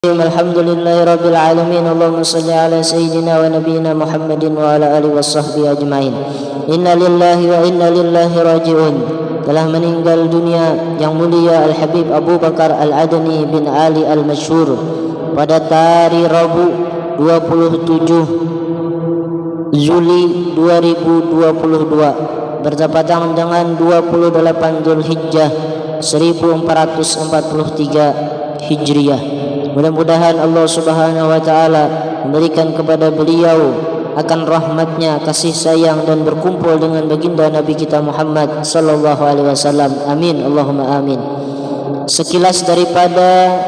Alhamdulillahi Rabbil Alamin. Allahumma salli ala Sayyidina wa Nabiina Muhammadin wa ala alihi wa sahbihi ajma'in. Inna lillahi wa inna lillahi raji'un. Telah meninggal dunia yang mulia Al-Habib Abu Bakar Al-Adani bin Ali Al-Masyhur pada hari Rabu 27 Juli 2022 bertepatan dengan 28 Zulhijjah 1443 Hijriah. Mudah-mudahan Allah Subhanahu wa taala memberikan kepada beliau akan rahmatnya, kasih sayang dan berkumpul dengan baginda Nabi kita Muhammad sallallahu alaihi wasallam. Amin Allahumma amin. Sekilas daripada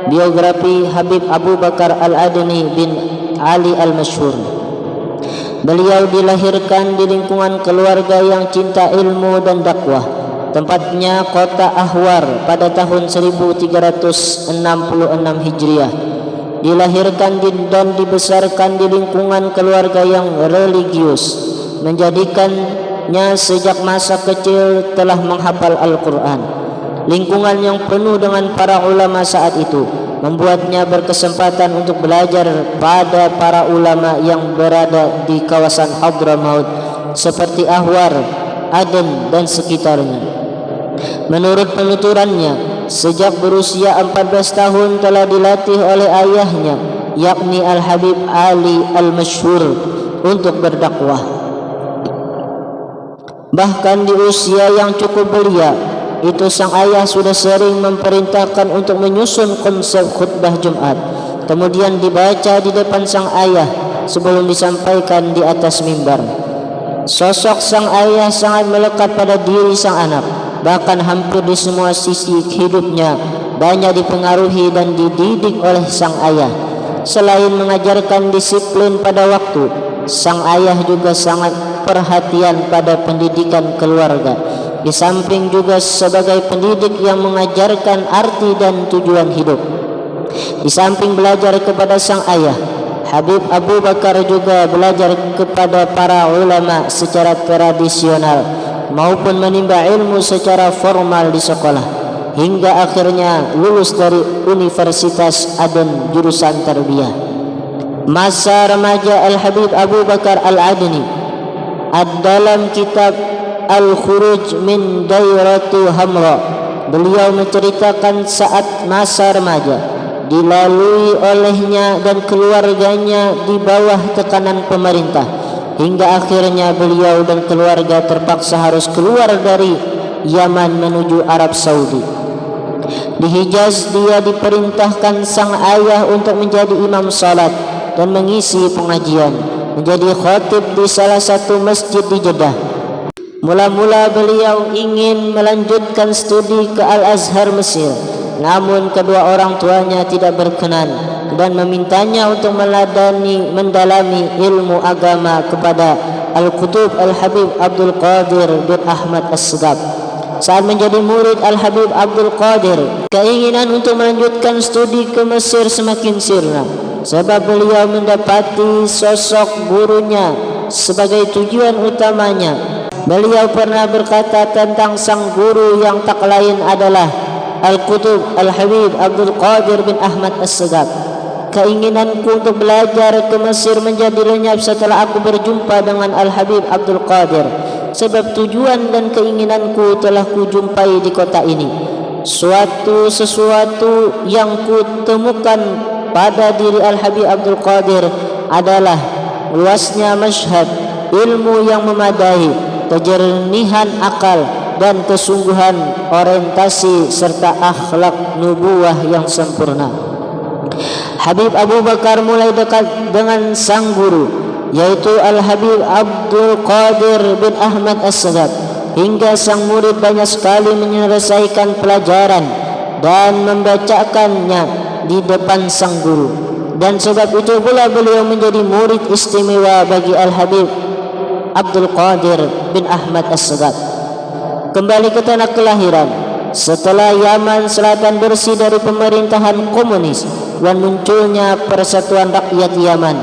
biografi Habib Abu Bakar Al-Adani bin Ali Al-Masyhur. Beliau dilahirkan di lingkungan keluarga yang cinta ilmu dan dakwah. Tempatnya kota Ahwar pada tahun 1366 Hijriah. Dilahirkan dan dibesarkan di lingkungan keluarga yang religius, menjadikannya sejak masa kecil telah menghafal Al-Quran. Lingkungan yang penuh dengan para ulama saat itu membuatnya berkesempatan untuk belajar pada para ulama yang berada di kawasan Hadramaut seperti Ahwar, Aden dan sekitarnya. Menurut penuturannya, sejak berusia 14 tahun telah dilatih oleh ayahnya, yakni Al-Habib Ali Al-Masyhur, untuk berdakwah. Bahkan di usia yang cukup belia itu, sang ayah sudah sering memerintahkan untuk menyusun konsep khutbah Jumat, kemudian dibaca di depan sang ayah sebelum disampaikan di atas mimbar. Sosok sang ayah sangat melekat pada diri sang anak. Bahkan hampir di semua sisi hidupnya banyak dipengaruhi dan dididik oleh sang ayah. Selain mengajarkan disiplin pada waktu, sang ayah juga sangat perhatian pada pendidikan keluarga. Di samping juga sebagai pendidik yang mengajarkan arti dan tujuan hidup. Di samping belajar kepada sang ayah, Habib Abu Bakar juga belajar kepada para ulama secara tradisional maupun menimba ilmu secara formal di sekolah, hingga akhirnya lulus dari Universitas Aden jurusan tarbiyah. Masa remaja Al-Habib Abu Bakar Al-Adani dalam kitab Al-Khuruj min Dairatu Hamra, beliau menceritakan saat masa remaja dilalui olehnya dan keluarganya di bawah tekanan pemerintah, hingga akhirnya beliau dan keluarga terpaksa harus keluar dari Yaman menuju Arab Saudi. Di Hijaz dia diperintahkan sang ayah untuk menjadi imam salat dan mengisi pengajian, menjadi khatib di salah satu masjid di Jeddah. Mula-mula beliau ingin melanjutkan studi ke Al-Azhar Mesir, namun kedua orang tuanya tidak berkenan dan memintanya untuk mendalami ilmu agama kepada Al-Qutub Al-Habib Abdul Qadir bin Ahmad As-Segaf. Saat menjadi murid Al-Habib Abdul Qadir, keinginan untuk melanjutkan studi ke Mesir semakin sirna, sebab beliau mendapati sosok gurunya sebagai tujuan utamanya. Beliau pernah berkata tentang sang guru yang tak lain adalah Al-Qutub Al-Habib Abdul Qadir bin Ahmad As-Segaf. Keinginanku untuk belajar ke Mesir menjadi lenyap setelah aku berjumpa dengan Al-Habib Abdul Qadir, sebab tujuan dan keinginanku telah kujumpai di kota ini. Sesuatu yang kutemukan pada diri Al-Habib Abdul Qadir adalah luasnya masyhad, ilmu yang memadai, kejernihan akal dan kesungguhan orientasi serta akhlak nubuwah yang sempurna. Habib Abu Bakar mulai dekat dengan sang guru, yaitu Al-Habib Abdul Qadir bin Ahmad As-Segaf, hingga sang murid banyak sekali menyelesaikan pelajaran dan membacakannya di depan sang guru. Dan sebab itu pula beliau menjadi murid istimewa bagi Al-Habib Abdul Qadir bin Ahmad As-Segaf. Kembali ke tanah kelahiran, setelah Yaman Selatan bersih dari pemerintahan komunis dan munculnya Persatuan Rakyat Yaman,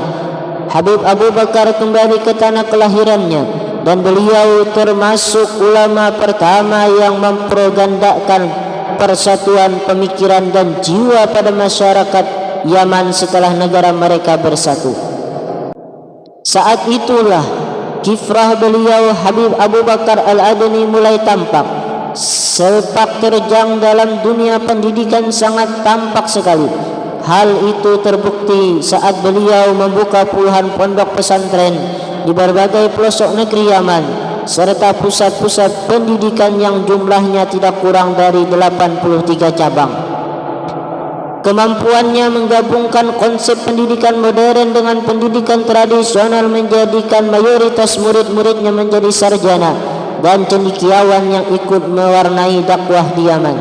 Habib Abu Bakar kembali ke tanah kelahirannya, dan beliau termasuk ulama pertama yang mempropagandakan persatuan pemikiran dan jiwa pada masyarakat Yaman setelah negara mereka bersatu. Saat itulah kiprah beliau Habib Abu Bakar Al-Adani mulai tampak. Sepak terjang dalam dunia pendidikan sangat tampak sekali. Hal itu terbukti saat beliau membuka puluhan pondok pesantren di berbagai pelosok negeri Yaman, serta pusat-pusat pendidikan yang jumlahnya tidak kurang dari 83 cabang. Kemampuannya menggabungkan konsep pendidikan modern dengan pendidikan tradisional menjadikan mayoritas murid-muridnya menjadi sarjana dan cendekiawan yang ikut mewarnai dakwah di Yaman.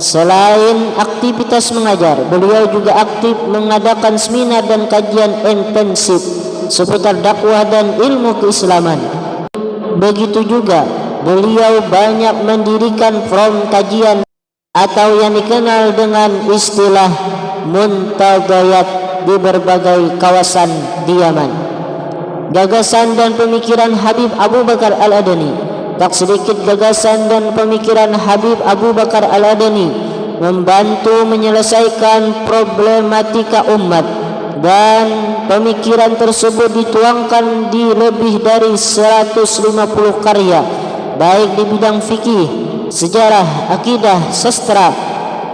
Selain aktivitas mengajar, beliau juga aktif mengadakan seminar dan kajian intensif seputar dakwah dan ilmu keislaman. Begitu juga beliau banyak mendirikan forum kajian atau yang dikenal dengan istilah muntadayat di berbagai kawasan di Yaman. Gagasan dan pemikiran Habib Abu Bakar Al-Adani, tak sedikit gagasan dan pemikiran Habib Abu Bakar Al-Adani membantu menyelesaikan problematika umat, dan pemikiran tersebut dituangkan di lebih dari 150 karya, baik di bidang fikih, sejarah, akidah, sastra,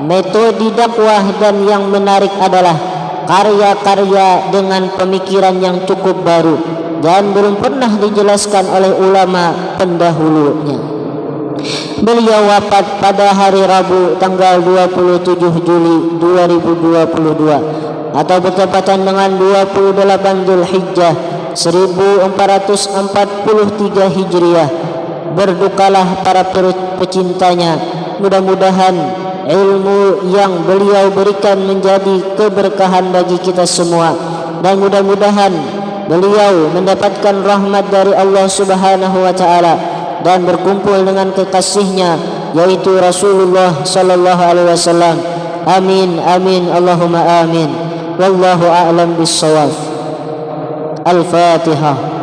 metode dakwah, dan yang menarik adalah karya-karya dengan pemikiran yang cukup baru dan belum pernah dijelaskan oleh ulama pendahulunya. Beliau wafat pada hari Rabu tanggal 27 Juli 2022 atau bertepatan dengan 28 Dzulhijjah 1443 Hijriah. Berdukalah para pecintanya. Mudah-mudahan ilmu yang beliau berikan menjadi keberkahan bagi kita semua, dan mudah-mudahan beliau mendapatkan rahmat dari Allah Subhanahu wa taala dan berkumpul dengan kekasihnya yaitu Rasulullah sallallahu alaihi wasallam. Amin amin Allahumma amin. Wallahu a'lam bissawab. Al-Fatihah.